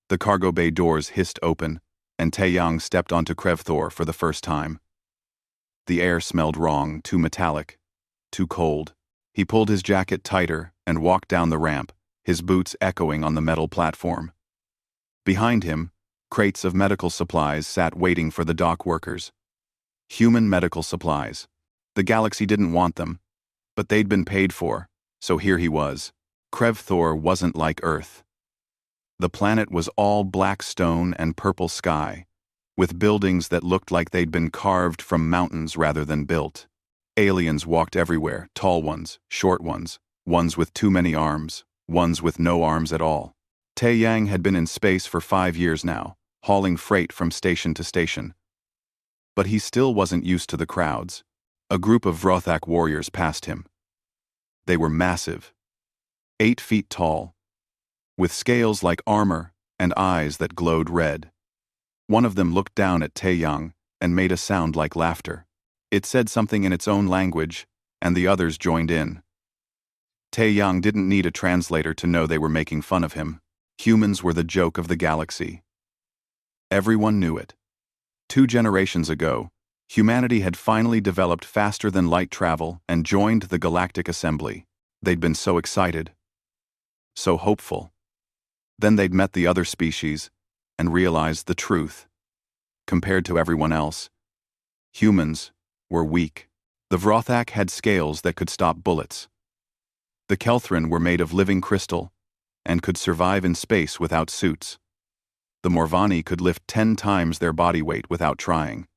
The cargo bay doors hissed open, and Taeyang stepped onto Krevthor for the first time. The air smelled wrong, too metallic, too cold. He pulled his jacket tighter and walked down the ramp, his boots echoing on the metal platform. Behind him, crates of medical supplies sat waiting for the dock workers. Human medical supplies. The galaxy didn't want them, but they'd been paid for, so here he was. Krevthor wasn't like Earth. The planet was all black stone and purple sky, with buildings that looked like they'd been carved from mountains rather than built. Aliens walked everywhere, tall ones, short ones, ones with too many arms, ones with no arms at all. Taeyang had been in space for 5 years now, hauling freight from station to station. But he still wasn't used to the crowds. A group of Vrothak warriors passed him. They were massive, 8 feet tall, with scales like armor and eyes that glowed red. One of them looked down at Taeyang and made a sound like laughter. It said something in its own language, and the others joined in. Taeyang didn't need a translator to know they were making fun of him. Humans were the joke of the galaxy. Everyone knew it. 2 generations ago, humanity had finally developed faster than light travel and joined the Galactic Assembly. They'd been so excited, so hopeful. Then they'd met the other species and realized the truth. Compared to everyone else, humans were weak. The Vrothak had scales that could stop bullets. The Kelthrin were made of living crystal and could survive in space without suits. The Morvani could lift 10 times their body weight without trying.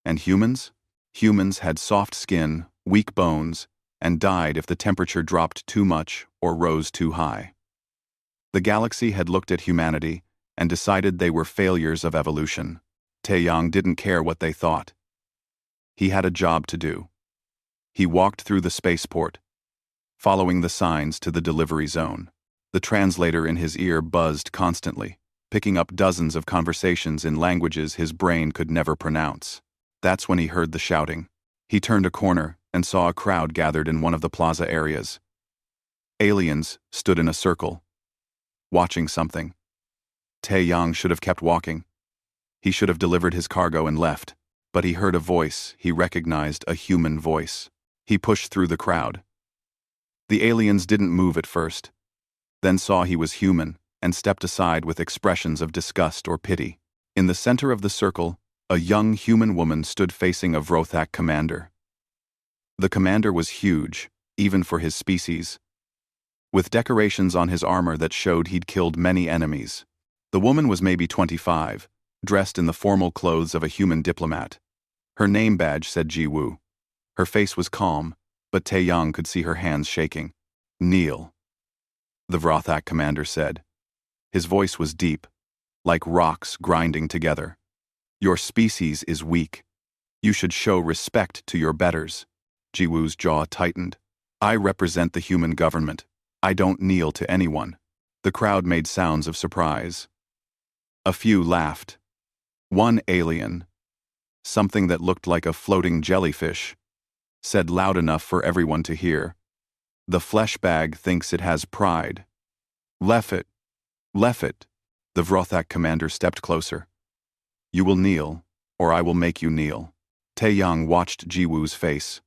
And humans? Humans had soft skin, weak bones, and died if the temperature dropped too much or rose too high. The galaxy had looked at humanity and decided they were failures of evolution. Taeyang didn't care what they thought. He had a job to do. He walked through the spaceport, following the signs to the delivery zone. The translator in his ear buzzed constantly, picking up dozens of conversations in languages his brain could never pronounce. That's when he heard the shouting. He turned a corner and saw a crowd gathered in one of the plaza areas. Aliens stood in a circle, watching something. Taeyang should have kept walking. He should have delivered his cargo and left, but he heard a voice he recognized, a human voice. He pushed through the crowd. The aliens didn't move at first, then saw he was human and stepped aside with expressions of disgust or pity. In the center of the circle, a young human woman stood facing a Vrothak commander. The commander was huge, even for his species, with decorations on his armor that showed he'd killed many enemies. The woman was maybe 25, dressed in the formal clothes of a human diplomat. Her name badge said Jiwoo. Her face was calm, but Taeyang could see her hands shaking. "Kneel," the Vrothak commander said. His voice was deep, like rocks grinding together. "Your species is weak. You should show respect to your betters." Jiwoo's jaw tightened. "I represent the human government. I don't kneel to anyone." The crowd made sounds of surprise. A few laughed. One alien, something that looked like a floating jellyfish, said loud enough for everyone to hear, "The flesh bag thinks it has pride." "Left it." The Vrothak commander stepped closer. "You will kneel, or I will make you kneel." Taeyang watched Jiwoo's face.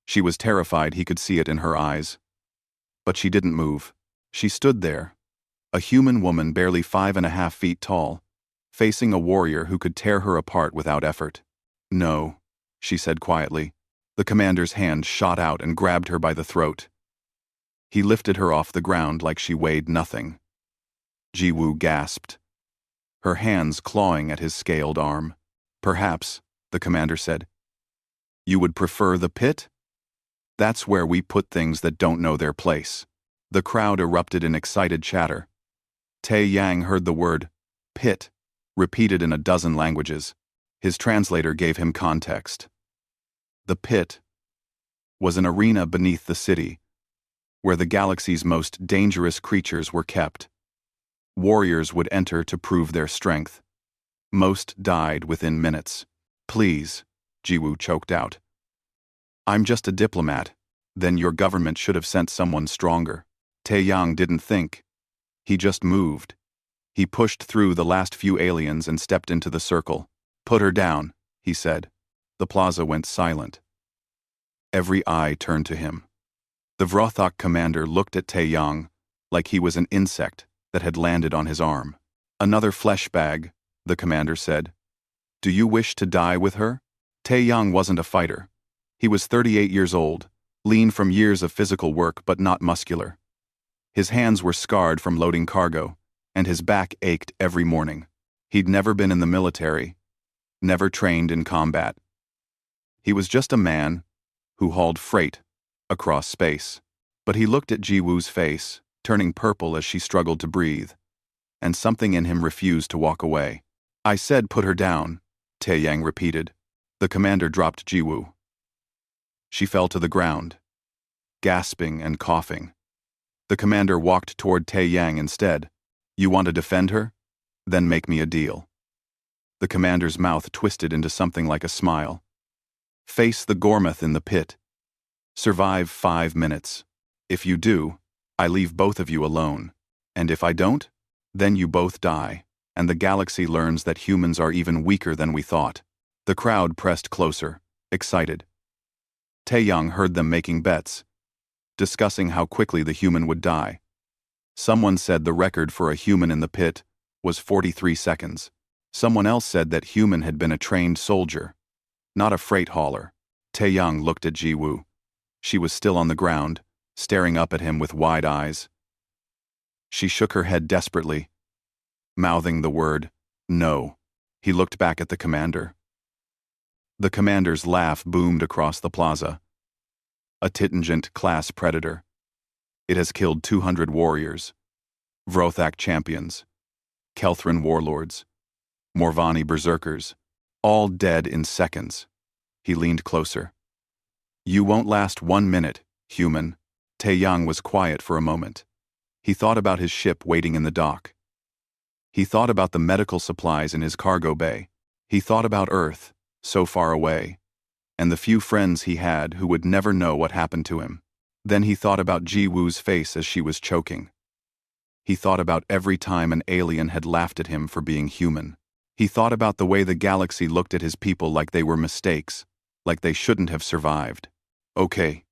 She was terrified, he could see it in her eyes. But she didn't move. She stood there, a human woman barely 5.5 feet tall, facing a warrior who could tear her apart without effort. "No," she said quietly. The commander's hand shot out and grabbed her by the throat. He lifted her off the ground like she weighed nothing. Jiwoo gasped, her hands clawing at his scaled arm. "Perhaps," the commander said, "you would prefer the pit? That's where we put things that don't know their place." The crowd erupted in excited chatter. Taeyang heard the word pit repeated in a dozen languages. His translator gave him context. The pit was an arena beneath the city, where the galaxy's most dangerous creatures were kept. Warriors would enter to prove their strength. Most died within minutes. "Please," Jiwoo choked out. "I'm just a diplomat." "Then your government should have sent someone stronger." Taeyang didn't think. He just moved. He pushed through the last few aliens and stepped into the circle. "Put her down," he said. The plaza went silent. Every eye turned to him. The Vrothok commander looked at Taeyang like he was an insect that had landed on his arm. "Another flesh bag," the commander said. "Do you wish to die with her?" Taeyang wasn't a fighter. He was 38 years old, lean from years of physical work but not muscular. His hands were scarred from loading cargo, and his back ached every morning. He'd never been in the military, never trained in combat. He was just a man who hauled freight across space. But he looked at Jiwoo's face, turning purple as she struggled to breathe, and something in him refused to walk away. "I said put her down," Taeyang repeated. The commander dropped Jiwoo. She fell to the ground, gasping and coughing. The commander walked toward Taeyang instead. "You want to defend her? Then make me a deal." The commander's mouth twisted into something like a smile. "Face the Gormoth in the pit. Survive 5 minutes. If you do, I leave both of you alone. And if I don't, then you both die, and the galaxy learns that humans are even weaker than we thought." The crowd pressed closer, excited. Taeyang heard them making bets, discussing how quickly the human would die. Someone said the record for a human in the pit was 43 seconds. Someone else said that human had been a trained soldier, not a freight hauler. Taeyang looked at Jiwoo. She was still on the ground, staring up at him with wide eyes. She shook her head desperately, mouthing the word, "No." He looked back at the commander. The commander's laugh boomed across the plaza. "A Titingent-class predator. It has killed 200 warriors, Vrothak champions, Kelthran warlords, Morvani berserkers, all dead in seconds." He leaned closer. "You won't last 1 minute, human." Taeyang was quiet for a moment. He thought about his ship waiting in the dock. He thought about the medical supplies in his cargo bay. He thought about Earth, so far away, and the few friends he had who would never know what happened to him. Then he thought about Jiwoo's face as she was choking. He thought about every time an alien had laughed at him for being human. He thought about the way the galaxy looked at his people like they were mistakes, like they shouldn't have survived. "Okay,"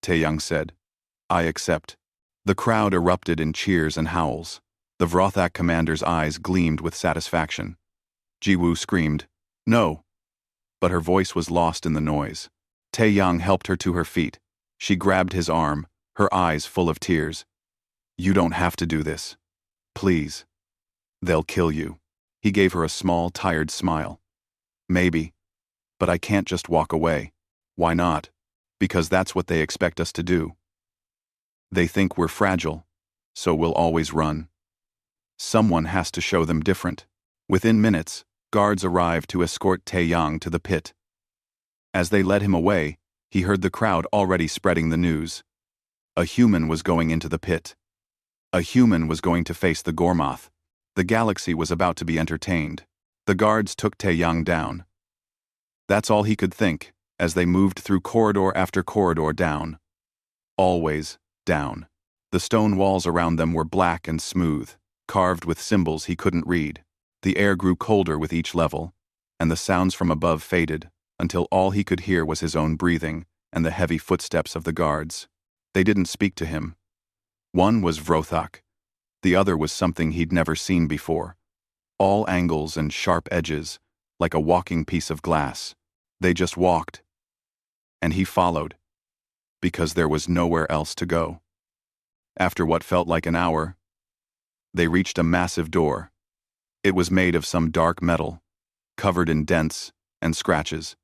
Taeyang said. "I accept." The crowd erupted in cheers and howls. The Vrothak commander's eyes gleamed with satisfaction. Jiwoo screamed, "No!" But her voice was lost in the noise. Taeyang helped her to her feet. She grabbed his arm, her eyes full of tears. "You don't have to do this. Please. They'll kill you." He gave her a small, tired smile. "Maybe. But I can't just walk away." "Why not?" "Because that's what they expect us to do. They think we're fragile, so we'll always run. Someone has to show them different." Within minutes, guards arrived to escort Taeyang to the pit. As they led him away, he heard the crowd already spreading the news. A human was going into the pit. A human was going to face the Gormoth. The galaxy was about to be entertained. The guards took Taeyang down. That's all he could think, as they moved through corridor after corridor down. Always down. The stone walls around them were black and smooth, carved with symbols he couldn't read. The air grew colder with each level, and the sounds from above faded, until all he could hear was his own breathing and the heavy footsteps of the guards. They didn't speak to him. One was Vrothak. The other was something he'd never seen before. All angles and sharp edges, like a walking piece of glass. They just walked. And he followed, because there was nowhere else to go. After what felt like an hour, they reached a massive door. It was made of some dark metal, covered in dents and scratches.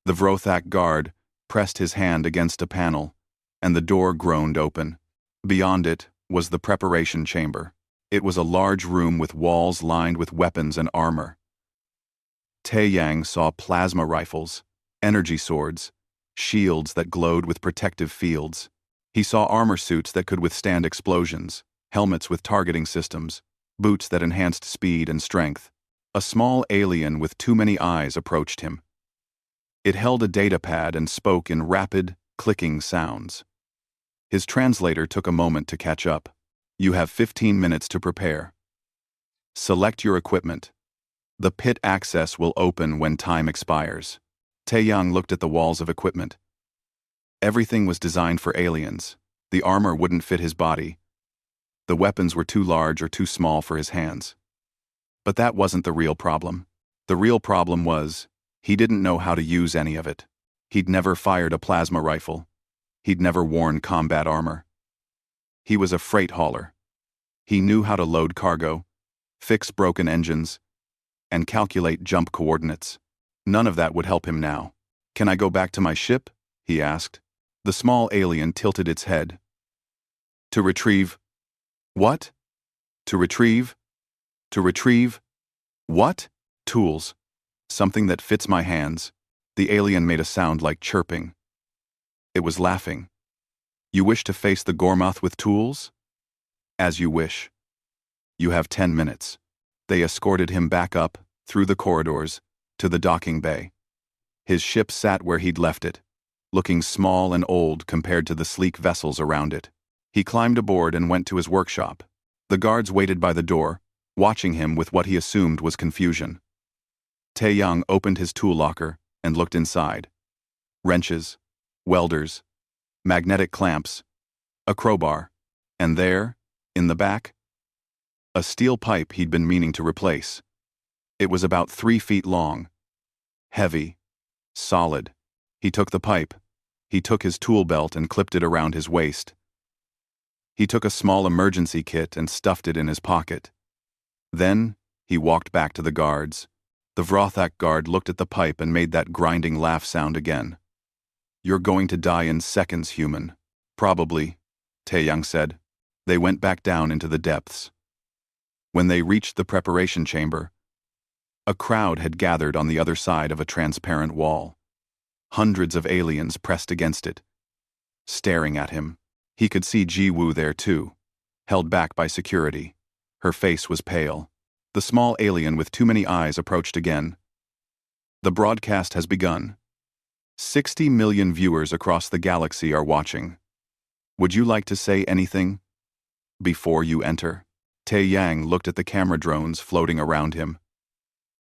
The Vrothak guard pressed his hand against a panel, and the door groaned open. Beyond it was the preparation chamber. It was a large room with walls lined with weapons and armor. Taeyang saw plasma rifles, energy swords, shields that glowed with protective fields. He saw armor suits that could withstand explosions, helmets with targeting systems, boots that enhanced speed and strength. A small alien with too many eyes approached him. It held a datapad and spoke in rapid, clicking sounds. His translator took a moment to catch up. "You have 15 minutes to prepare." Select your equipment. The pit access will open when time expires. Taeyang looked at the walls of equipment. Everything was designed for aliens. The armor wouldn't fit his body. The weapons were too large or too small for his hands. But that wasn't the real problem. The real problem was, he didn't know how to use any of it. He'd never fired a plasma rifle. He'd never worn combat armor. He was a freight hauler. He knew how to load cargo, fix broken engines, and calculate jump coordinates. None of that would help him now. "Can I go back to my ship?" he asked. The small alien tilted its head. "To retrieve..." "What? To retrieve? To retrieve? What?" "Tools. Something that fits my hands." The alien made a sound like chirping. It was laughing. "You wish to face the Gormoth with tools? As you wish. You have 10 minutes. They escorted him back up, through the corridors, to the docking bay. His ship sat where he'd left it, looking small and old compared to the sleek vessels around it. He climbed aboard and went to his workshop. The guards waited by the door, watching him with what he assumed was confusion. Taeyang opened his tool locker and looked inside. Wrenches, welders, magnetic clamps, a crowbar, and there, in the back, a steel pipe he'd been meaning to replace. It was about 3 feet long. Heavy. Solid. He took the pipe. He took his tool belt and clipped it around his waist. He took a small emergency kit and stuffed it in his pocket. Then, he walked back to the guards. The Vrothak guard looked at the pipe and made that grinding laugh sound again. "You're going to die in seconds, human." "Probably," Taeyang said. They went back down into the depths. When they reached the preparation chamber, a crowd had gathered on the other side of a transparent wall. Hundreds of aliens pressed against it, staring at him. He could see Ji-woo there too, held back by security. Her face was pale. The small alien with too many eyes approached again. "The broadcast has begun. 60 million viewers across the galaxy are watching. Would you like to say anything before you enter?" Taeyang looked at the camera drones floating around him.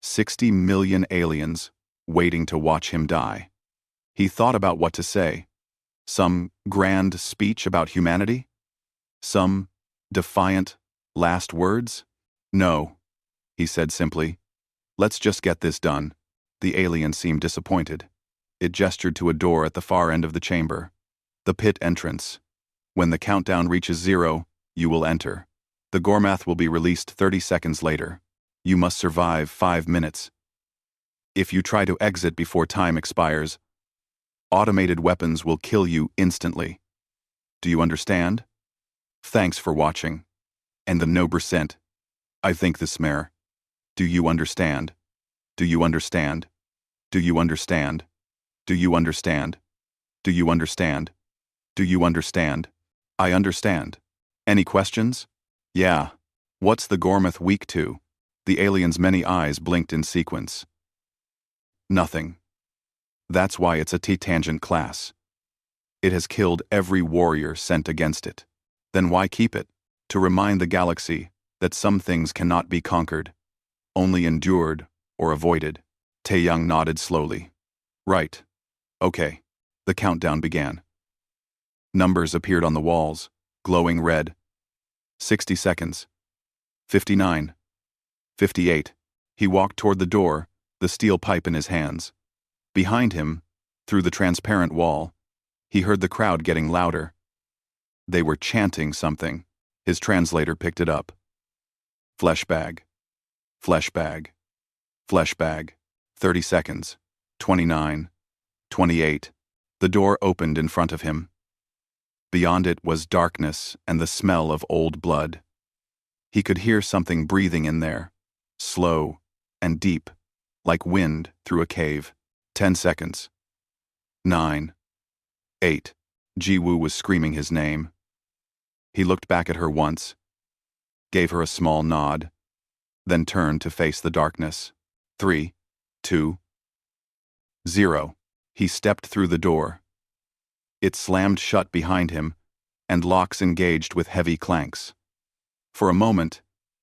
60 million aliens waiting to watch him die. He thought about what to say. Some grand speech about humanity? Some defiant last words? "No," he said simply. "Let's just get this done." The alien seemed disappointed. It gestured to a door at the far end of the chamber. "The pit entrance. When the countdown reaches 0, you will enter. The Gormoth will be released 30 seconds later. You must survive 5 minutes. If you try to exit before time expires, automated weapons will kill you instantly. Do you understand? Thanks for watching." And the no percent. "I think this mare. Do you understand? Do you understand? Do you understand? Do you understand? Do you understand? Do you understand? I understand. Any questions?" "Yeah. What's the Gormoth weak to?" The alien's many eyes blinked in sequence. "Nothing. That's why it's a T-tangent class. It has killed every warrior sent against it. Then why keep it? To remind the galaxy that some things cannot be conquered, only endured or avoided." Taeyang nodded slowly. "Right. Okay." The countdown began. Numbers appeared on the walls, glowing red. 60 seconds. 59. 58. He walked toward the door, the steel pipe in his hands. Behind him, through the transparent wall, he heard the crowd getting louder. They were chanting something. His translator picked it up. "Fleshbag. Fleshbag. Fleshbag." 30 seconds. 29. 28. The door opened in front of him. Beyond it was darkness and the smell of old blood. He could hear something breathing in there, slow and deep, like wind through a cave. 10 seconds. 9. 8. Ji-woo was screaming his name. He looked back at her once, gave her a small nod, then turned to face the darkness. 3, 2, 0. He stepped through the door. It slammed shut behind him, and locks engaged with heavy clanks. For a moment,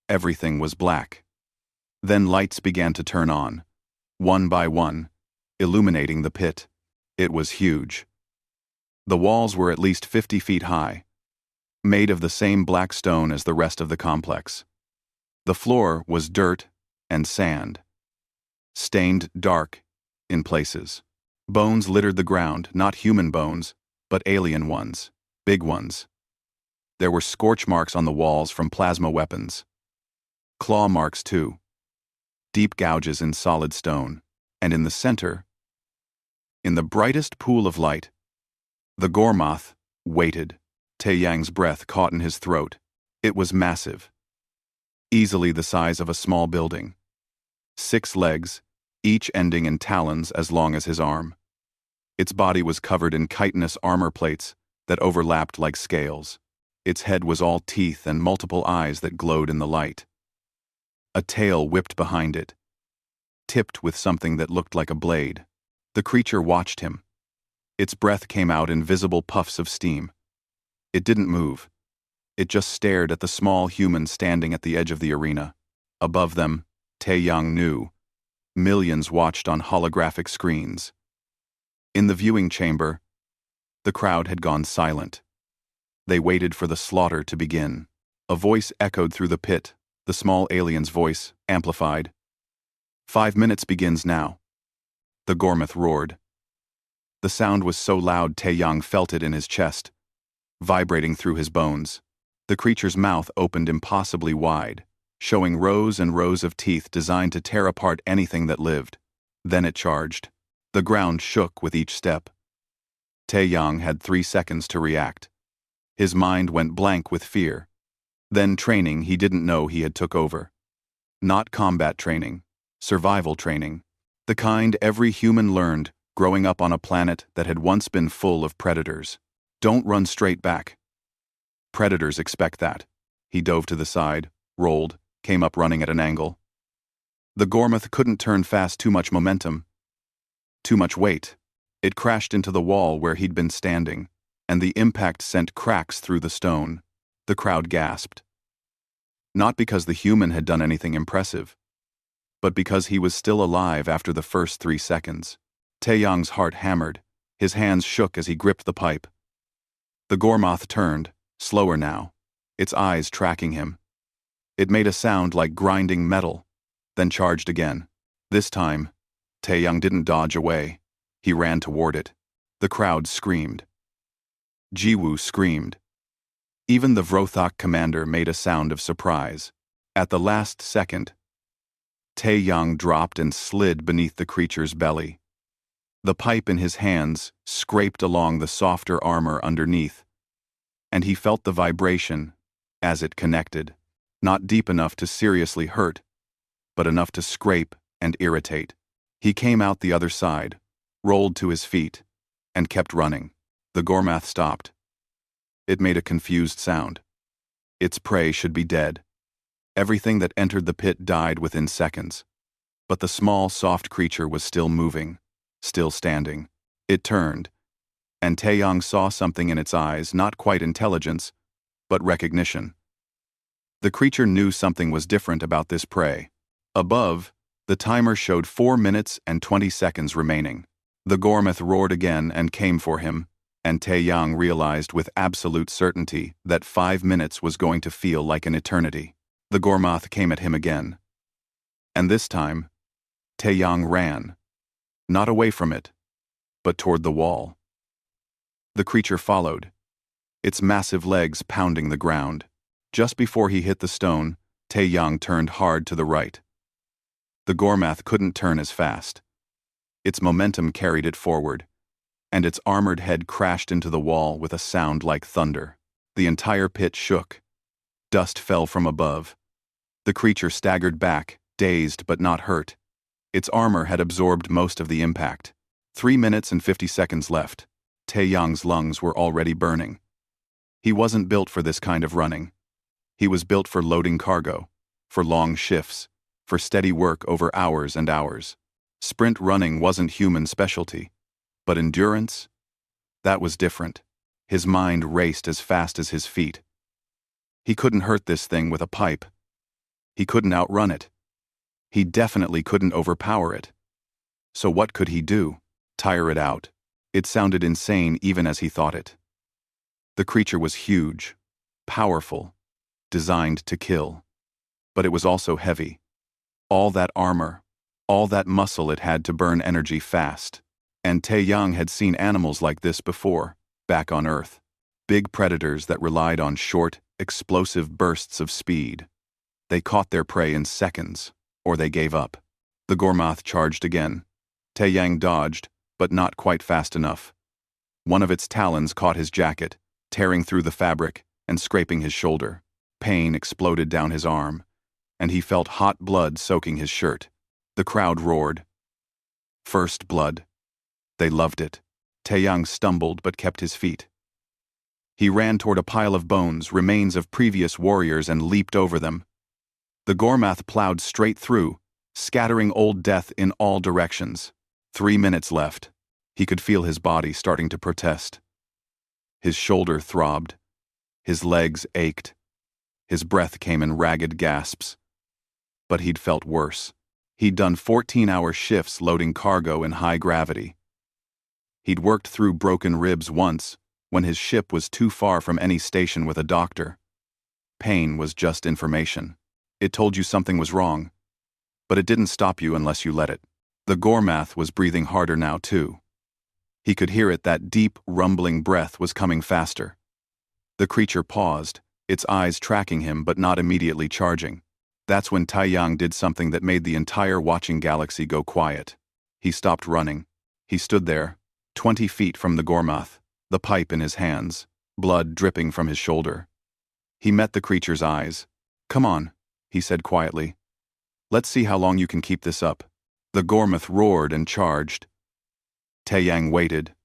Everything was black. Then lights began to turn on, one by one, illuminating the pit. It was huge. The walls were at least 50 feet high, made of the same black stone as the rest of the complex. The floor was dirt and sand, stained dark in places. Bones littered the ground, not human bones, but alien ones, big ones. There were scorch marks on the walls from plasma weapons. Claw marks too. Deep gouges in solid stone. And in the center, in the brightest pool of light, the Gormoth waited. Taeyang's breath caught in his throat. It was massive. Easily the size of a small building. 6 legs, each ending in talons as long as his arm. Its body was covered in chitinous armor plates that overlapped like scales. Its head was all teeth and multiple eyes that glowed in the light. A tail whipped behind it, tipped with something that looked like a blade. The creature watched him. Its breath came out in visible puffs of steam. It didn't move. It just stared at the small human standing at the edge of the arena. Above them, Taeyang knew. Millions watched on holographic screens. In the viewing chamber, the crowd had gone silent. They waited for the slaughter to begin. A voice echoed through the pit, the small alien's voice, amplified. 5 minutes begins now. The Gormoth roared. The sound was so loud Taeyang felt it in his chest, vibrating through his bones. The creature's mouth opened impossibly wide, showing rows and rows of teeth designed to tear apart anything that lived. Then it charged. The ground shook with each step. Taeyang had 3 seconds to react. His mind went blank with fear. Then training he didn't know he had took over. Not combat training, survival training. The kind every human learned growing up on a planet that had once been full of predators. Don't run straight back. Predators expect that. He dove to the side, rolled, came up running at an angle. The Gormoth couldn't turn fast, too much momentum. Too much weight. It crashed into the wall where he'd been standing, and the impact sent cracks through the stone. The crowd gasped. Not because the human had done anything impressive, but because he was still alive after the first 3 seconds. Taeyang's heart hammered. His hands shook as he gripped the pipe. The Gormoth turned, slower now, its eyes tracking him. It made a sound like grinding metal, then charged again. This time, Taeyang didn't dodge away. He ran toward it. The crowd screamed. Jiwoo screamed. Even the Vrothok commander made a sound of surprise. At the last second, Taeyang dropped and slid beneath the creature's belly. The pipe in his hands scraped along the softer armor underneath, and he felt the vibration as it connected. Not deep enough to seriously hurt, but enough to scrape and irritate. He came out the other side, rolled to his feet, and kept running. The Gormoth stopped. It made a confused sound. Its prey should be dead. Everything that entered the pit died within seconds. But the small, soft creature was still moving, still standing. It turned, and Taeyang saw something in its eyes, not quite intelligence, but recognition. The creature knew something was different about this prey. Above, the timer showed 4 minutes and 20 seconds remaining. The Gormoth roared again and came for him, and Taeyang realized with absolute certainty that 5 minutes was going to feel like an eternity. The Gormoth came at him again. And this time, Taeyang ran. Not away from it, but toward the wall. The creature followed, its massive legs pounding the ground. Just before he hit the stone, Taeyang turned hard to the right. The Gormoth couldn't turn as fast. Its momentum carried it forward, and its armored head crashed into the wall with a sound like thunder. The entire pit shook. Dust fell from above. The creature staggered back, dazed but not hurt. Its armor had absorbed most of the impact. 3 minutes and 50 seconds left. Taeyang's lungs were already burning. He wasn't built for this kind of running. He was built for loading cargo, for long shifts, for steady work over hours and hours. Sprint running wasn't human specialty, but endurance? That was different. His mind raced as fast as his feet. He couldn't hurt this thing with a pipe. He couldn't outrun it. He definitely couldn't overpower it. So what could he do? Tire it out. It sounded insane even as he thought it. The creature was huge, powerful, designed to kill. But it was also heavy. All that armor, all that muscle it had to burn energy fast. And Taeyang had seen animals like this before, back on Earth. Big predators that relied on short, explosive bursts of speed. They caught their prey in seconds, or they gave up. The Gormoth charged again. Taeyang dodged, but not quite fast enough. One of its talons caught his jacket, tearing through the fabric and scraping his shoulder. Pain exploded down his arm, and he felt hot blood soaking his shirt. The crowd roared. First blood. They loved it. Taeyang stumbled but kept his feet. He ran toward a pile of bones, remains of previous warriors, and leaped over them. The Gormoth plowed straight through, scattering old death in all directions. 3 minutes left. He could feel his body starting to protest. His shoulder throbbed. His legs ached. His breath came in ragged gasps. But he'd felt worse. He'd done 14-hour shifts loading cargo in high gravity. He'd worked through broken ribs once, when his ship was too far from any station with a doctor. Pain was just information. It told you something was wrong. But it didn't stop you unless you let it. The Gormoth was breathing harder now, too. He could hear it, that deep, rumbling breath was coming faster. The creature paused, its eyes tracking him but not immediately charging. That's when Taeyang did something that made the entire watching galaxy go quiet. He stopped running. He stood there, 20 feet from the Gormoth, the pipe in his hands, blood dripping from his shoulder. He met the creature's eyes. "Come on," he said quietly. "Let's see how long you can keep this up." The Gormoth roared and charged. Taeyang waited.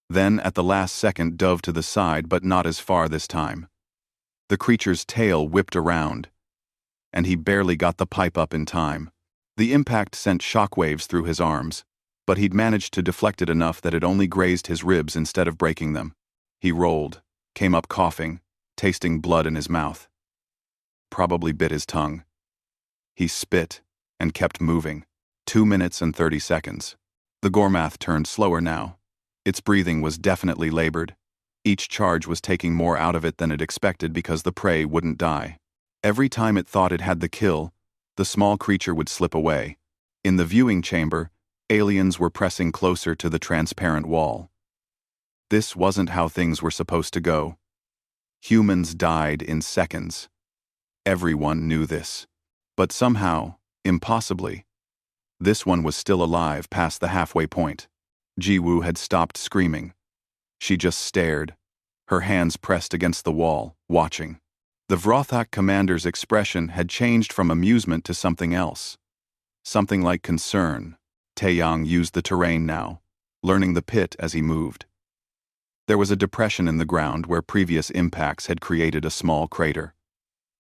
Then at the last second dove to the side, but not as far this time. The creature's tail whipped around, and he barely got the pipe up in time. The impact sent shockwaves through his arms, but he'd managed to deflect it enough that it only grazed his ribs instead of breaking them. He rolled, came up coughing, tasting blood in his mouth. Probably bit his tongue. He spit and kept moving. 2 minutes and 30 seconds. The Gormoth turned slower now. Its breathing was definitely labored. Each charge was taking more out of it than it expected because the prey wouldn't die. Every time it thought it had the kill, the small creature would slip away. In the viewing chamber, aliens were pressing closer to the transparent wall. This wasn't how things were supposed to go. Humans died in seconds. Everyone knew this. But somehow, impossibly, this one was still alive past the halfway point. Jiwoo had stopped screaming. She just stared, her hands pressed against the wall, watching. The Vrothak commander's expression had changed from amusement to something else. Something like concern. Taeyang used the terrain now, learning the pit as he moved. There was a depression in the ground where previous impacts had created a small crater.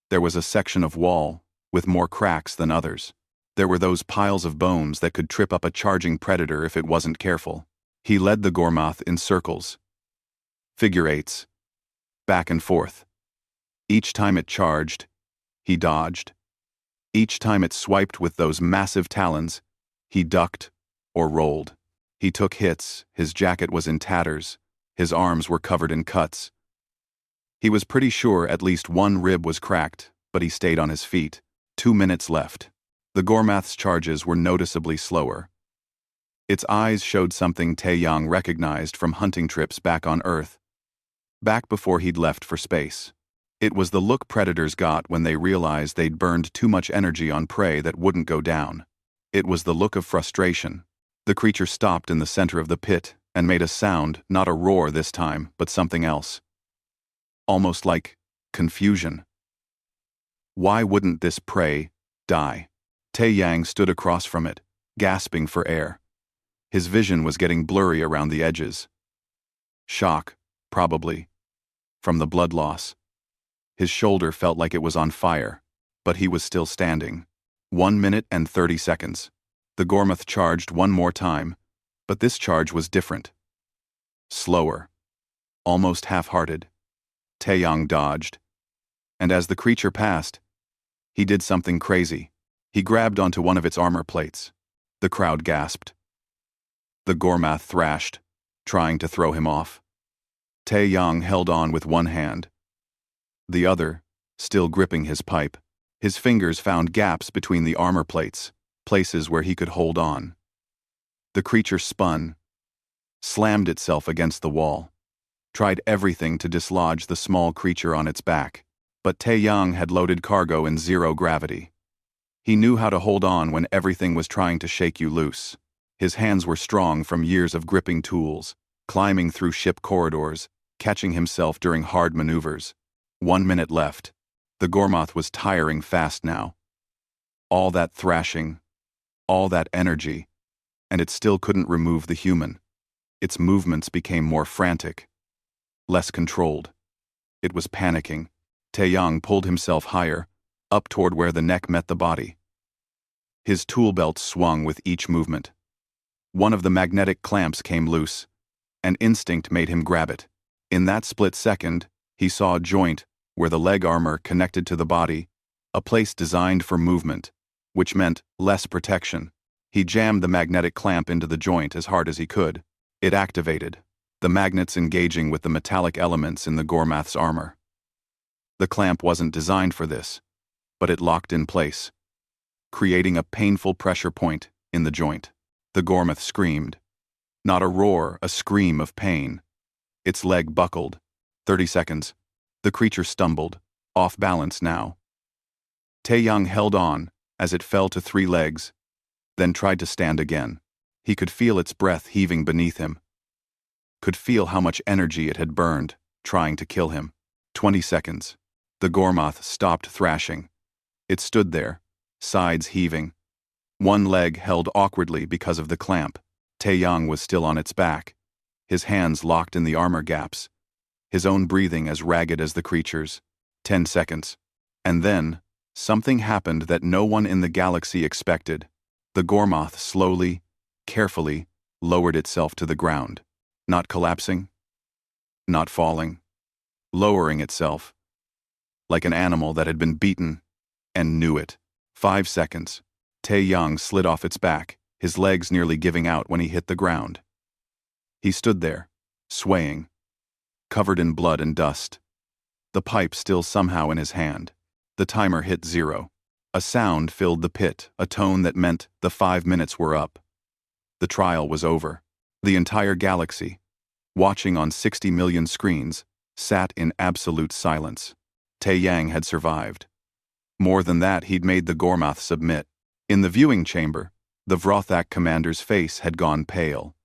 There was a section of wall with more cracks than others. There were those piles of bones that could trip up a charging predator if it wasn't careful. He led the Gormoth in circles. Figure eights. Back and forth. Each time it charged, he dodged. Each time it swiped with those massive talons, he ducked or rolled. He took hits, his jacket was in tatters, his arms were covered in cuts. He was pretty sure at least one rib was cracked, but he stayed on his feet. 2 minutes left. The Gormoth's charges were noticeably slower. Its eyes showed something Taeyang recognized from hunting trips back on Earth, back before he'd left for space. It was the look predators got when they realized they'd burned too much energy on prey that wouldn't go down. It was the look of frustration. The creature stopped in the center of the pit and made a sound, not a roar this time, but something else. Almost like confusion. Why wouldn't this prey die? Taeyang stood across from it, gasping for air. His vision was getting blurry around the edges. Shock, probably, from the blood loss. His shoulder felt like it was on fire, but he was still standing. 1 minute and 30 seconds. The Gormoth charged one more time, but this charge was different. Slower. Almost half-hearted. Taeyang dodged. And as the creature passed, He did something crazy. He grabbed onto one of its armor plates. The crowd gasped. The Gormath thrashed, trying to throw him off. Tae-Yang held on with one hand. The other, still gripping his pipe, his fingers found gaps between the armor plates, places where he could hold on. The creature spun, slammed itself against the wall, tried everything to dislodge the small creature on its back, but Tae-Yang had loaded cargo in zero gravity. He knew how to hold on when everything was trying to shake you loose. His hands were strong from years of gripping tools, climbing through ship corridors, catching himself during hard maneuvers. 1 minute left. The Gormath was tiring fast now. All that thrashing, all that energy, and it still couldn't remove the human. Its movements became more frantic, less controlled. It was panicking. Tae-Yang pulled himself higher, up toward where the neck met the body. His tool belt swung with each movement. One of the magnetic clamps came loose, and instinct made him grab it. In that split second, he saw a joint where the leg armor connected to the body, a place designed for movement, which meant less protection. He jammed the magnetic clamp into the joint as hard as he could. It activated, the magnets engaging with the metallic elements in the Gormath's armor. The clamp wasn't designed for this, but it locked in place, creating a painful pressure point in the joint. The Gormath screamed. Not a roar, a scream of pain. Its leg buckled. 30 seconds. The creature stumbled, off balance now. Tae-Yang held on as it fell to 3 legs, then tried to stand again. He could feel its breath heaving beneath him. Could feel how much energy it had burned, trying to kill him. 20 seconds. The Gormath stopped thrashing. It stood there, sides heaving. One leg held awkwardly because of the clamp. Tae-Yang was still on its back, his hands locked in the armor gaps, his own breathing as ragged as the creature's. 10 seconds. And then, something happened that no one in the galaxy expected. The Gormath slowly, carefully, lowered itself to the ground. Not collapsing, not falling, lowering itself, like an animal that had been beaten and knew it. 5 seconds. Tae-Yang slid off its back, his legs nearly giving out when he hit the ground. He stood there, swaying, covered in blood and dust, the pipe still somehow in his hand. The timer hit 0. A sound filled the pit, a tone that meant the 5 minutes were up. The trial was over. The entire galaxy, watching on 60 million screens, sat in absolute silence. Tae-Yang had survived. More than that, he'd made the Gormath submit. In the viewing chamber, the Vrothak commander's face had gone pale.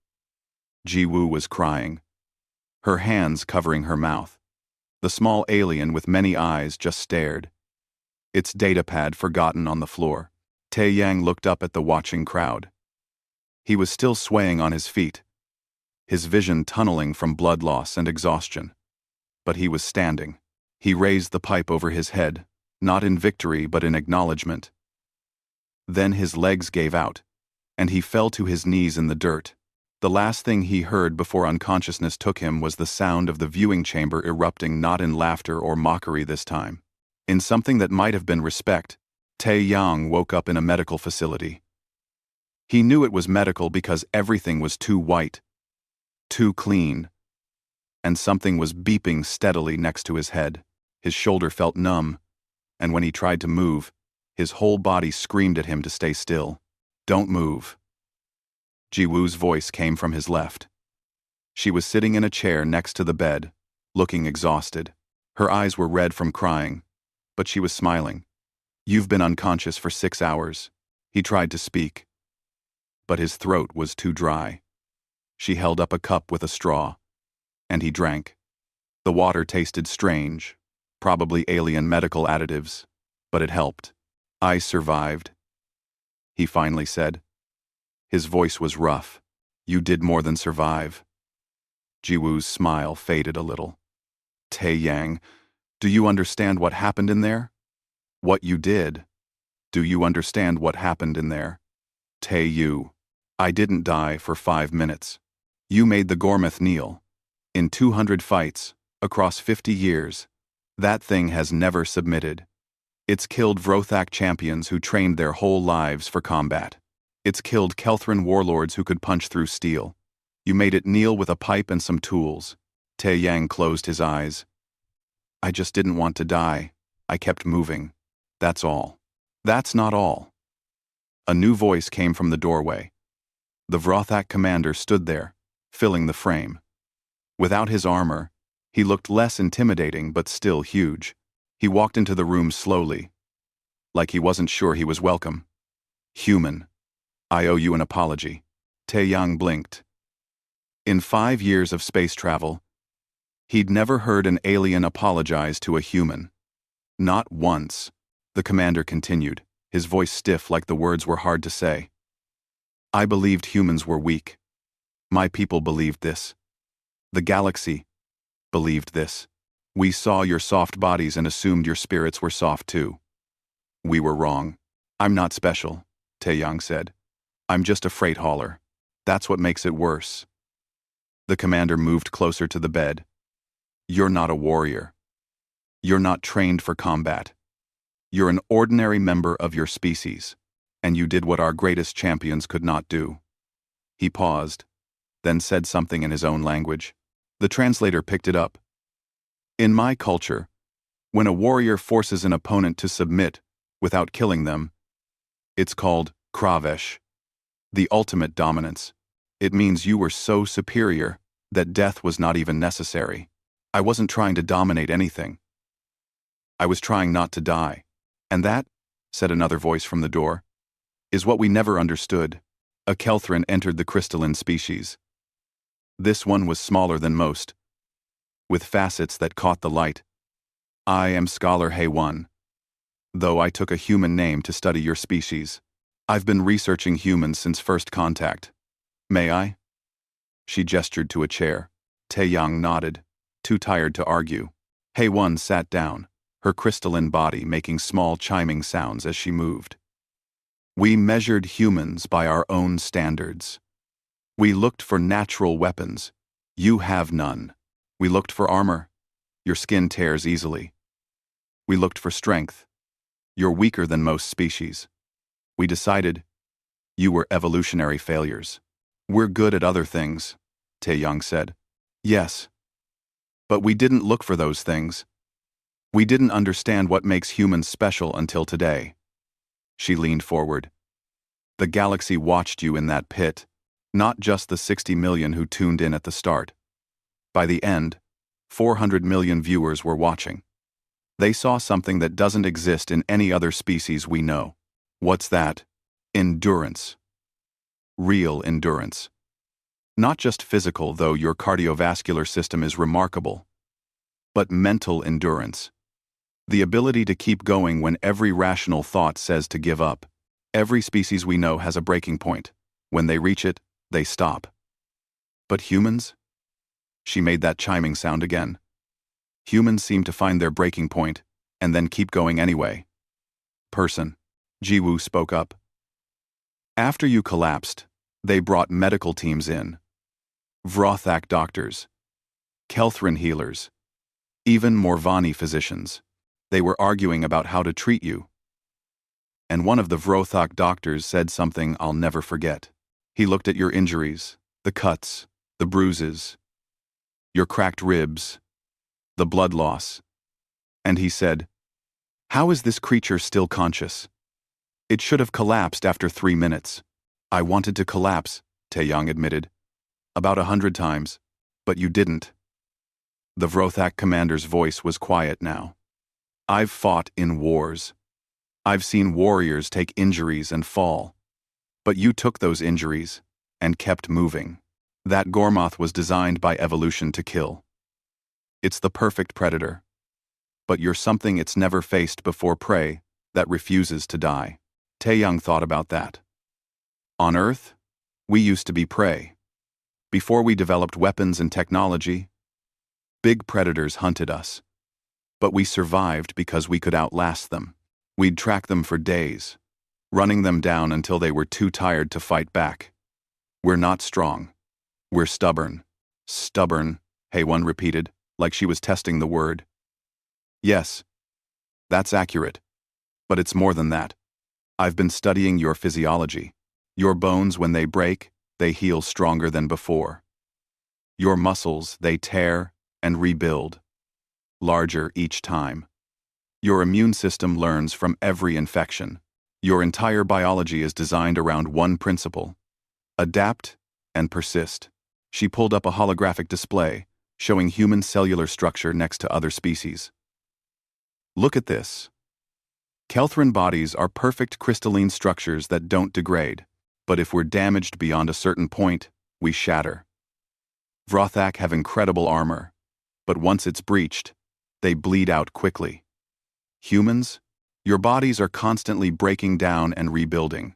Ji-Woo was crying, her hands covering her mouth. The small alien with many eyes just stared, its datapad forgotten on the floor. Tae-Yang looked up at the watching crowd. He was still swaying on his feet, his vision tunneling from blood loss and exhaustion. But he was standing. He raised the pipe over his head, not in victory but in acknowledgement. Then his legs gave out, and he fell to his knees in the dirt. The last thing he heard before unconsciousness took him was the sound of the viewing chamber erupting, not in laughter or mockery this time. In something that might have been respect. Tae-Yang woke up in a medical facility. He knew it was medical because everything was too white, too clean, and something was beeping steadily next to his head. His shoulder felt numb, and when he tried to move, his whole body screamed at him to stay still. Don't move. Ji-Woo's voice came from his left. She was sitting in a chair next to the bed, looking exhausted. Her eyes were red from crying, but she was smiling. You've been unconscious for 6 hours. He tried to speak, but his throat was too dry. She held up a cup with a straw, and he drank. The water tasted strange, probably alien medical additives, but it helped. I survived, he finally said. His voice was rough. You did more than survive. Ji-Woo's smile faded a little. Tae-Yang, do you understand what happened in there? What you did. Do you understand what happened in there? Tae-Yu, I didn't die for 5 minutes. You made the Gormath kneel. In 200 fights, across 50 years, that thing has never submitted. It's killed Vrothak champions who trained their whole lives for combat. It's killed Kelthran warlords who could punch through steel. You made it kneel with a pipe and some tools. Tae Yang closed his eyes. I just didn't want to die. I kept moving. That's all. That's not all. A new voice came from the doorway. The Vrothak commander stood there, filling the frame. Without his armor, he looked less intimidating but still huge. He walked into the room slowly, like he wasn't sure he was welcome. Human. I owe you an apology. Tae Yang blinked. In 5 years of space travel, he'd never heard an alien apologize to a human. Not once, the commander continued, his voice stiff like the words were hard to say. I believed humans were weak. My people believed this. The galaxy believed this. We saw your soft bodies and assumed your spirits were soft too. We were wrong. I'm not special, Tae Yang said. I'm just a freight hauler. That's what makes it worse. The commander moved closer to the bed. You're not a warrior. You're not trained for combat. You're an ordinary member of your species, and you did what our greatest champions could not do. He paused, then said something in his own language. The translator picked it up. In my culture, when a warrior forces an opponent to submit without killing them, it's called kravesh, the ultimate dominance. It means you were so superior that death was not even necessary. I wasn't trying to dominate anything. I was trying not to die. And that, said another voice from the door, is what we never understood. A Kelthran entered the crystalline species. This one was smaller than most, with facets that caught the light. I am Scholar Hay-1. Though I took a human name to study your species, I've been researching humans since first contact. May I? She gestured to a chair. Tae Yang nodded, too tired to argue. Hay-1 sat down, her crystalline body making small chiming sounds as she moved. We measured humans by our own standards. We looked for natural weapons. You have none. We looked for armor. Your skin tears easily. We looked for strength. You're weaker than most species. We decided you were evolutionary failures. We're good at other things, Tae Yang said. Yes. But we didn't look for those things. We didn't understand what makes humans special until today. She leaned forward. The galaxy watched you in that pit, not just the 60 million who tuned in at the start. By the end, 400 million viewers were watching. They saw something that doesn't exist in any other species we know. What's that? Endurance. Real endurance. Not just physical, though your cardiovascular system is remarkable, but mental endurance. The ability to keep going when every rational thought says to give up. Every species we know has a breaking point. When they reach it, they stop. But humans? She made that chiming sound again. Humans seem to find their breaking point, and then keep going anyway. Person. Jiwoo spoke up. After you collapsed, they brought medical teams in. Vrothak doctors. Kelthran healers. Even Morvani physicians. They were arguing about how to treat you. And one of the Vrothak doctors said something I'll never forget. He looked at your injuries, the cuts, the bruises, your cracked ribs, the blood loss. And he said, "How is this creature still conscious? It should have collapsed after 3 minutes." I wanted to collapse, Tae Yang admitted. About 100 times, but you didn't. The Vrothak commander's voice was quiet now. I've fought in wars. I've seen warriors take injuries and fall. But you took those injuries and kept moving. That Gormoth was designed by evolution to kill. It's the perfect predator. But you're something it's never faced before, prey that refuses to die. Tae Yang thought about that. On Earth, we used to be prey. Before we developed weapons and technology, big predators hunted us. But we survived because we could outlast them. We'd track them for days, running them down until they were too tired to fight back. We're not strong. We're stubborn. Stubborn, Hay-1 repeated, like she was testing the word. Yes, that's accurate. But it's more than that. I've been studying your physiology. Your bones, when they break, they heal stronger than before. Your muscles, they tear and rebuild, larger each time. Your immune system learns from every infection. Your entire biology is designed around one principle: adapt and persist. She pulled up a holographic display, showing human cellular structure next to other species. Look at this. Kelthran bodies are perfect crystalline structures that don't degrade, but if we're damaged beyond a certain point, we shatter. Vrothak have incredible armor, but once it's breached, they bleed out quickly. Humans, your bodies are constantly breaking down and rebuilding.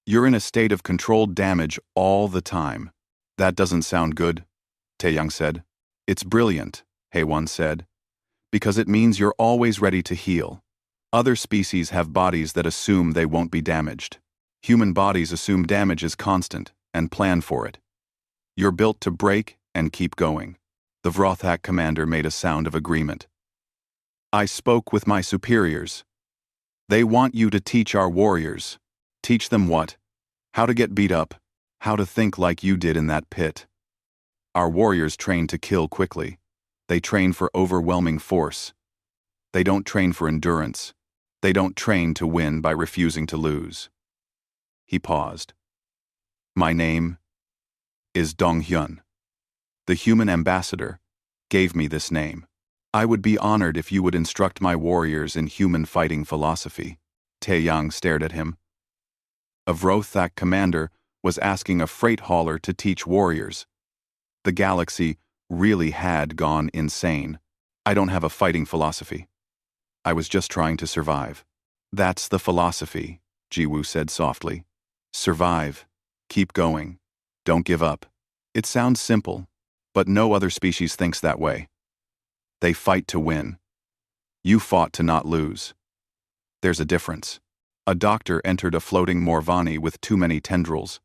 You're in a state of controlled damage all the time. That doesn't sound good, Taeyang said. It's brilliant, Haewon said, because it means you're always ready to heal. Other species have bodies that assume they won't be damaged. Human bodies assume damage is constant and plan for it. You're built to break and keep going. The Vrothak commander made a sound of agreement. I spoke with my superiors. They want you to teach our warriors. Teach them what? How to get beat up, how to think like you did in that pit. Our warriors train to kill quickly. They train for overwhelming force. They don't train for endurance. They don't train to win by refusing to lose. He paused. My name is Donghyun. The human ambassador gave me this name. I would be honored if you would instruct my warriors in human fighting philosophy. Taeyang stared at him. A Vrothak commander was asking a freight hauler to teach warriors. The galaxy really had gone insane. I don't have a fighting philosophy. I was just trying to survive. That's the philosophy, Jiwoo said softly. Survive. Keep going. Don't give up. It sounds simple, but no other species thinks that way. They fight to win. You fought to not lose. There's a difference. A doctor entered a floating Morvani with too many tendrils.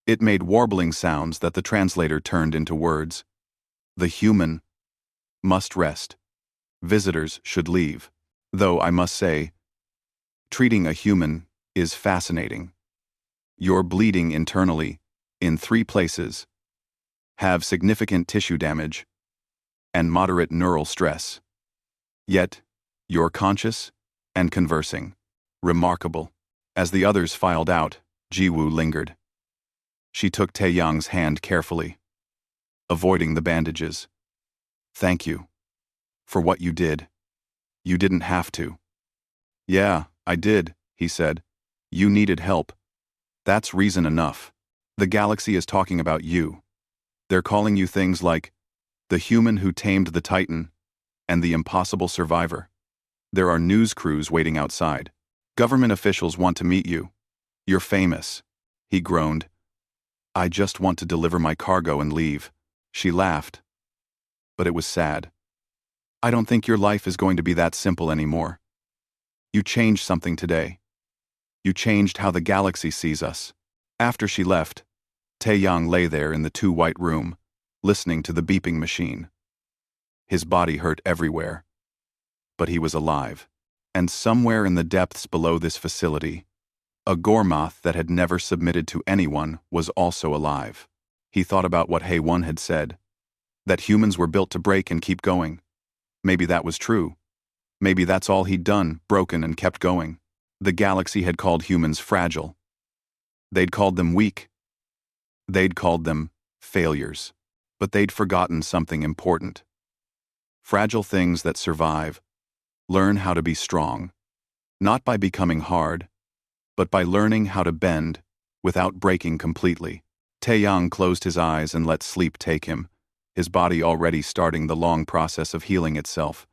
It made warbling sounds that the translator turned into words. The human must rest. Visitors should leave. Though I must say, treating a human is fascinating. You're bleeding internally, in 3 places, have significant tissue damage, and moderate neural stress. Yet, you're conscious and conversing. Remarkable. As the others filed out, Jiwoo lingered. She took Taeyang's hand carefully, avoiding the bandages. Thank you. For what you did. You didn't have to. Yeah, I did, he said. You needed help. That's reason enough. The galaxy is talking about you. They're calling you things like the human who tamed the Titan and the impossible survivor. There are news crews waiting outside. Government officials want to meet you. You're famous. He groaned. I just want to deliver my cargo and leave. She laughed. But it was sad. I don't think your life is going to be that simple anymore. You changed something today. You changed how the galaxy sees us. After she left, Taeyang lay there in the 2-white room, listening to the beeping machine. His body hurt everywhere. But he was alive. And somewhere in the depths below this facility, a Gormoth that had never submitted to anyone was also alive. He thought about what Haewon had said, that humans were built to break and keep going. Maybe that was true. Maybe that's all he'd done, broken and kept going. The galaxy had called humans fragile. They'd called them weak. They'd called them failures. But they'd forgotten something important. Fragile things that survive learn how to be strong, not by becoming hard, but by learning how to bend without breaking completely. Taeyang closed his eyes and let sleep take him, his body already starting the long process of healing itself,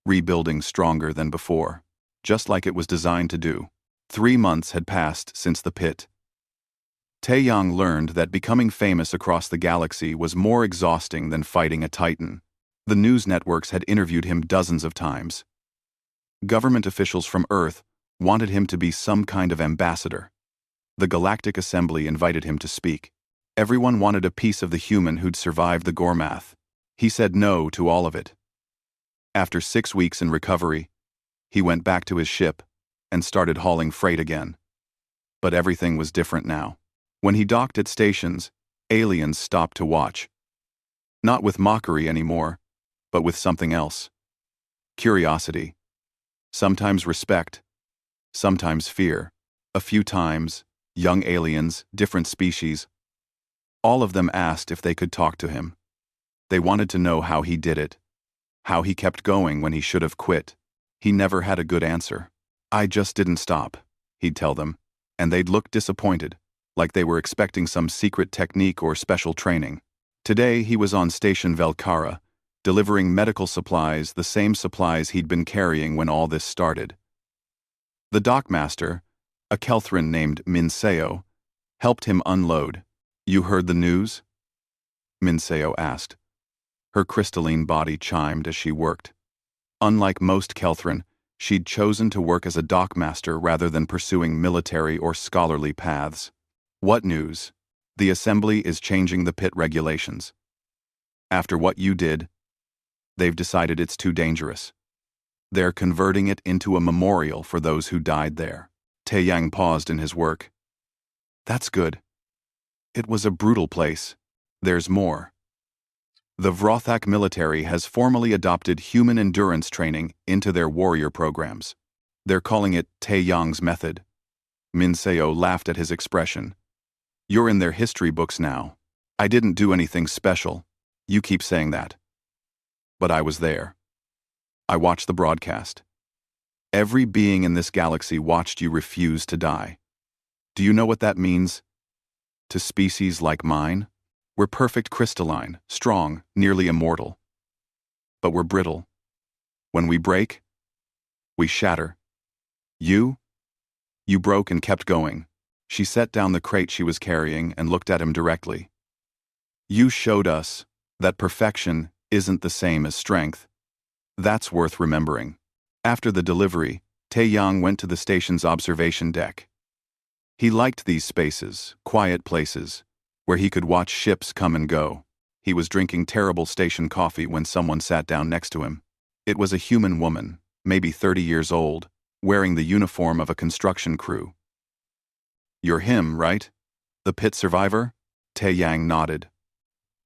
rebuilding stronger than before, just like it was designed to do. 3 months had passed since the pit. Taeyang learned that becoming famous across the galaxy was more exhausting than fighting a Titan. The news networks had interviewed him dozens of times. Government officials from Earth wanted him to be some kind of ambassador. The Galactic Assembly invited him to speak. Everyone wanted a piece of the human who'd survived the Gormath. He said no to all of it. After 6 weeks in recovery, He went back to his ship and started hauling freight again. But everything was different now. When he docked at stations, aliens stopped to watch. Not with mockery anymore, but with something else. Curiosity. Sometimes respect. Sometimes fear. A few times, young aliens, different species. All of them asked if they could talk to him. They wanted to know how he did it. How he kept going when he should have quit. He never had a good answer. "I just didn't stop," he'd tell them, and they'd look disappointed, like they were expecting some secret technique or special training. Today he was on Station Velkara, delivering medical supplies, the same supplies he'd been carrying when all this started. The dockmaster, a Kelthran named Minseo, helped him unload. "You heard the news?" Minseo asked. Her crystalline body chimed as she worked. Unlike most Kelthran, she'd chosen to work as a dockmaster rather than pursuing military or scholarly paths. "What news?" "The Assembly is changing the pit regulations. After what you did, they've decided it's too dangerous. They're converting it into a memorial for those who died there." Taeyang paused in his work. "That's good. It was a brutal place. There's more." The Vrothak military has formally adopted human endurance training into their warrior programs. They're calling it Taeyang's method. Minseo laughed at his expression. "You're in their history books now. I didn't do anything special. You keep saying that. But I was there. I watched the broadcast. Every being in this galaxy watched you refuse to die. Do you know what that means? To species like mine? We're perfect crystalline, strong, nearly immortal. But we're brittle. When we break, we shatter. You broke and kept going." She set down the crate she was carrying and looked at him directly. "You showed us that perfection isn't the same as strength. That's worth remembering." After the delivery, Taeyang went to the station's observation deck. He liked these spaces, quiet places, where he could watch ships come and go. He was drinking terrible station coffee when someone sat down next to him. It was a human woman, maybe 30 years old, wearing the uniform of a construction crew. "You're him, right? The pit survivor?" Taeyang nodded.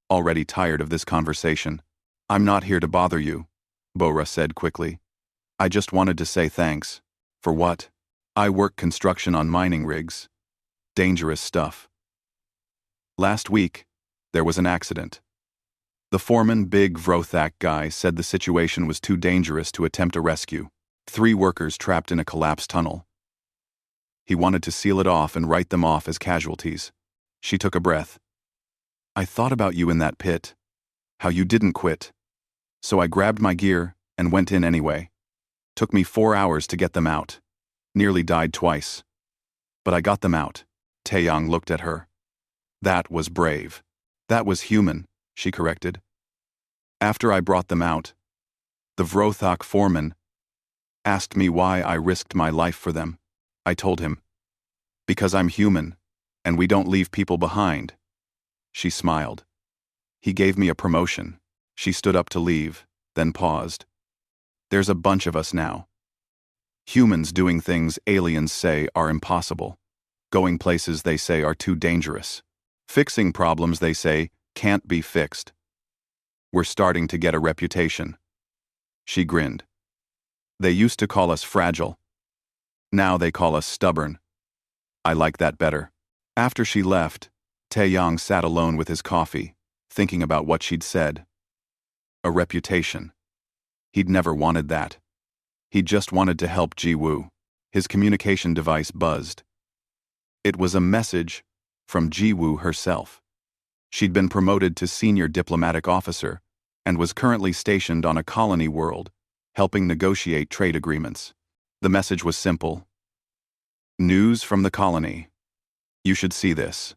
Already tired of this conversation. "I'm not here to bother you," Bora said quickly. "I just wanted to say thanks." "For what?" "I work construction on mining rigs. Dangerous stuff. Last week, there was an accident. The foreman, big Vrothak guy, said the situation was too dangerous to attempt a rescue. 3 workers trapped in a collapsed tunnel. He wanted to seal it off and write them off as casualties." She took a breath. "I thought about you in that pit, how you didn't quit. So I grabbed my gear and went in anyway. Took me 4 hours to get them out. Nearly died twice. But I got them out." Taeyang looked at her. "That was brave." "That was human," she corrected. "After I brought them out, the Vrothak foreman asked me why I risked my life for them. I told him, because I'm human, and we don't leave people behind." She smiled. "He gave me a promotion." She stood up to leave, then paused. "There's a bunch of us now. Humans doing things aliens say are impossible. Going places they say are too dangerous. Fixing problems they say can't be fixed. We're starting to get a reputation." She grinned. "They used to call us fragile. Now they call us stubborn. I like that better." After she left, Taeyang sat alone with his coffee, thinking about what she'd said. A reputation. He'd never wanted that. He just wanted to help Ji-woo. His communication device buzzed. It was a message from Ji-woo herself. She'd been promoted to senior diplomatic officer and was currently stationed on a colony world, helping negotiate trade agreements. The message was simple. "News from the colony. You should see this.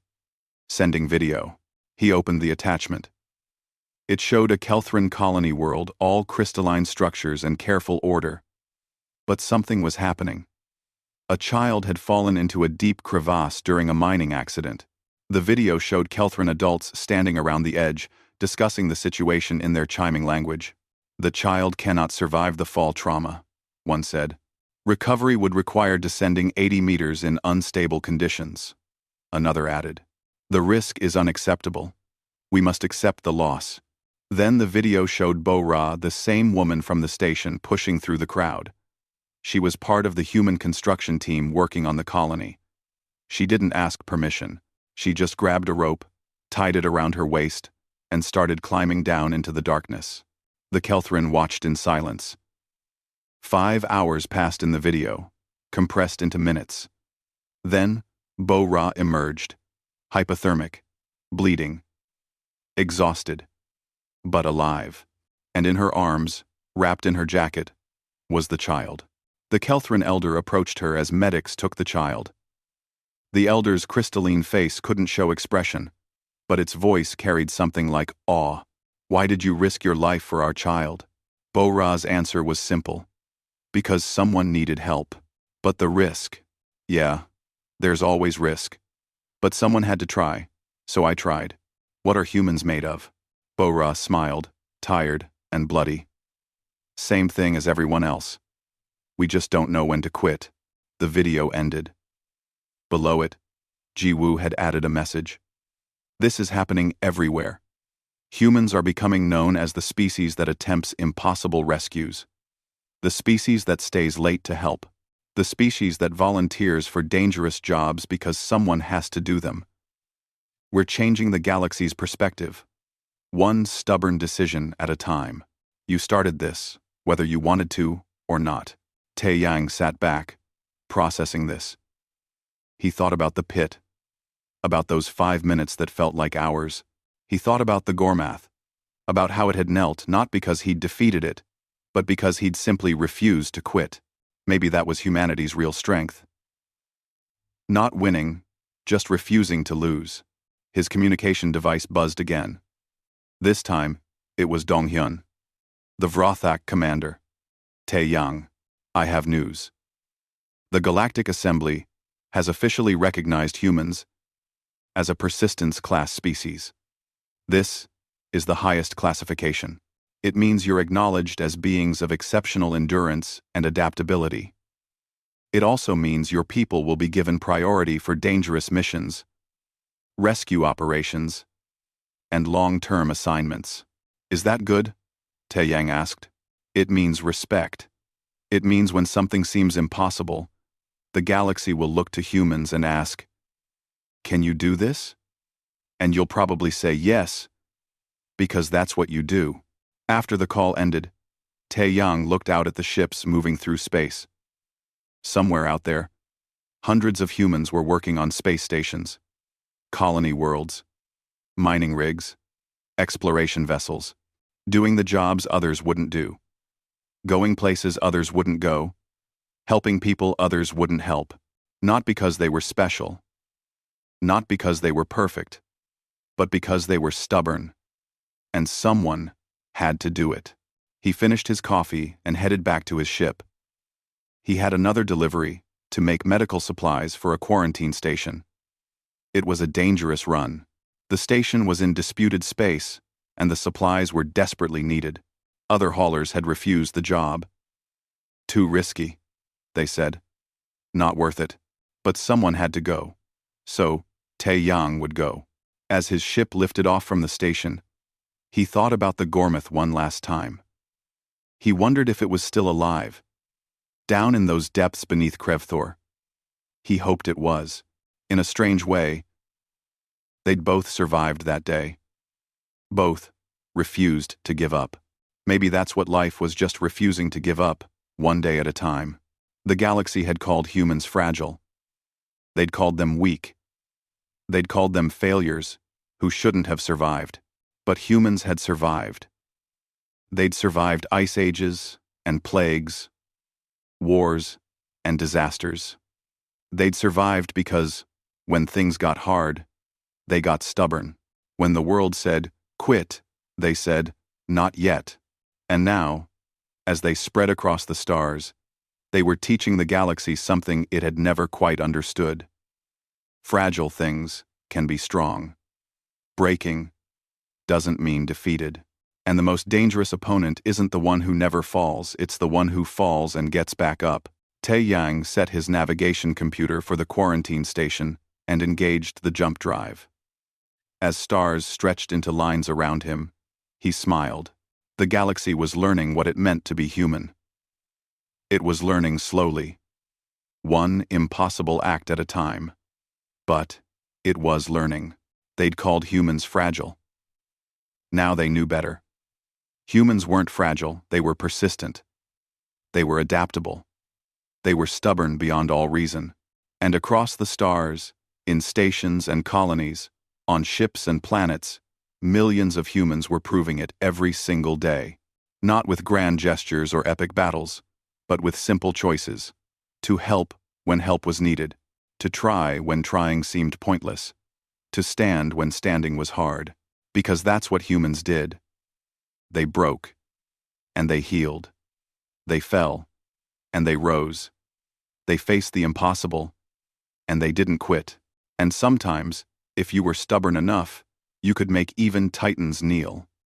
Sending video." He opened the attachment. It showed a Kelthran colony world, all crystalline structures and careful order. But something was happening. A child had fallen into a deep crevasse during a mining accident. The video showed Kelthran adults standing around the edge, discussing the situation in their chiming language. "The child cannot survive the fall trauma. one said. Recovery would require descending 80 meters in unstable conditions. Another added. The risk is unacceptable. We must accept the loss. Then the video showed Bo-Ra, the same woman from the station, pushing through the crowd. She was part of the human construction team working on the colony. She didn't ask permission. She just grabbed a rope, tied it around her waist, and started climbing down into the darkness. The Kelthrin watched in silence. 5 hours passed in the video, compressed into minutes. Then, Bo-Ra emerged, hypothermic, bleeding, exhausted, but alive. And in her arms, wrapped in her jacket, was the child. The Kelthrin elder approached her as medics took the child. The elder's crystalline face couldn't show expression, but its voice carried something like awe. Why did you risk your life for our child? Bo-Ra's answer was simple. Because someone needed help. But the risk. Yeah, there's always risk. But someone had to try, so I tried. What are humans made of? Bo-Ra smiled, tired and bloody. Same thing as everyone else. We just don't know when to quit. The video ended. Below it, Ji-Woo had added a message. This is happening everywhere. Humans are becoming known as the species that attempts impossible rescues. The species that stays late to help. The species that volunteers for dangerous jobs because someone has to do them. We're changing the galaxy's perspective. One stubborn decision at a time. You started this, whether you wanted to or not. Tae-Yang sat back, processing this. He thought about the pit. About those 5 minutes that felt like hours. He thought about the Gormath. About how it had knelt not because he'd defeated it, but because he'd simply refused to quit. Maybe that was humanity's real strength. Not winning, just refusing to lose. His communication device buzzed again. This time, it was Dong-hyun, the Vrothak commander. Tae-Yang, I have news. The Galactic Assembly has officially recognized humans as a persistence class species. This is the highest classification. It means you're acknowledged as beings of exceptional endurance and adaptability. It also means your people will be given priority for dangerous missions, rescue operations, and long-term assignments. Is that good? Tae-Yang asked. It means respect. It means when something seems impossible, the galaxy will look to humans and ask, "Can you do this?" And you'll probably say yes, because that's what you do. After the call ended, Tae-Yang looked out at the ships moving through space. Somewhere out there, hundreds of humans were working on space stations, colony worlds, mining rigs, exploration vessels, doing the jobs others wouldn't do, going places others wouldn't go, helping people others wouldn't help, not because they were special, not because they were perfect, but because they were stubborn, and someone had to do it. He finished his coffee and headed back to his ship. He had another delivery to make medical supplies for a quarantine station. It was a dangerous run. The station was in disputed space, and the supplies were desperately needed. Other haulers had refused the job. Too risky, they said. Not worth it. But someone had to go. So, Tae-Yang would go. As his ship lifted off from the station, he thought about the Gormath one last time. He wondered if it was still alive. Down in those depths beneath Krevthor. He hoped it was. In a strange way, they'd both survived that day. Both refused to give up. Maybe that's what life was, just refusing to give up, one day at a time. The galaxy had called humans fragile. They'd called them weak. They'd called them failures who shouldn't have survived. But humans had survived. They'd survived ice ages and plagues, wars and disasters. They'd survived because, when things got hard, they got stubborn. When the world said, "Quit," they said, "Not yet." And now, as they spread across the stars, they were teaching the galaxy something it had never quite understood. Fragile things can be strong. Breaking doesn't mean defeated. And the most dangerous opponent isn't the one who never falls, it's the one who falls and gets back up. Taeyang set his navigation computer for the quarantine station and engaged the jump drive. As stars stretched into lines around him, he smiled. The galaxy was learning what it meant to be human. It was learning slowly, one impossible act at a time. But it was learning. They'd called humans fragile. Now they knew better. Humans weren't fragile, they were persistent. They were adaptable. They were stubborn beyond all reason. And across the stars, in stations and colonies, on ships and planets, millions of humans were proving it every single day. Not with grand gestures or epic battles, but with simple choices. To help when help was needed. To try when trying seemed pointless. To stand when standing was hard. Because that's what humans did. They broke. And they healed. They fell. And they rose. They faced the impossible. And they didn't quit. And sometimes, if you were stubborn enough, you could make even titans kneel.